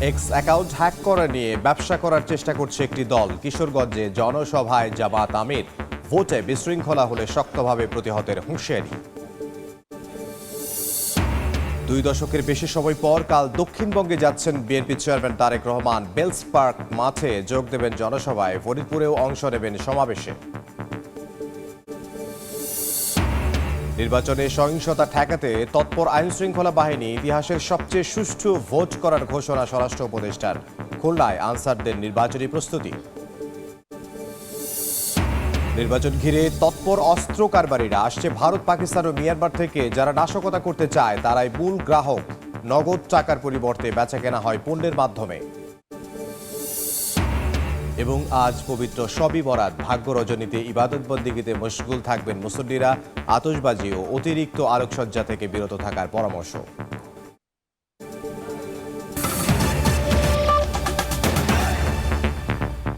X account hack করে নিয়ে ব্যবসা করার চেষ্টা করছে একটি দল। কিশোরগঞ্জে জনসভায় জামাত আমির, ভোটে বিশৃঙ্খলা হলে শক্তভাবে প্রতিহতের হুঁশিয়ারি। 2 দশকের বেশি সময় পর কাল দক্ষিণবঙ্গে যাচ্ছেন বিএনপি চেয়ারম্যান তারেক রহমান। বেলস পার্ক মাঠে যোগ দেবেন জনসভায়, ফরিদপুরেও অংশ নেবেন সমাবেশে। নির্বাচনে সহিংসতা ঠেকাতে তৎপর আইনশৃঙ্খলা বাহিনী। ইতিহাসের সবচেয়ে সুষ্ঠু ভোট করার ঘোষণা স্বরাষ্ট্র উপদেষ্টার। খুলনায় আনসারদের নির্বাচনী প্রস্তুতি। নির্বাচন ঘিরে তৎপর অস্ত্র কারবারিরা। আসছে ভারত, পাকিস্তান ও মিয়ানমার থেকে। যারা নাশকতা করতে চায় তারাই মূল গ্রাহক। নগদ টাকার পরিবর্তে বেচাকেনা হয় পণ্যের মাধ্যমে। এবং আজ পবিত্র শবে বরাত। ভাগ্য রজনীতে ইবাদতবন্দিগিতে মশগুল থাকবেন মুসল্লিরা। আতশবাজি ও অতিরিক্ত আলোকসজ্জা থেকে বিরত থাকার পরামর্শ।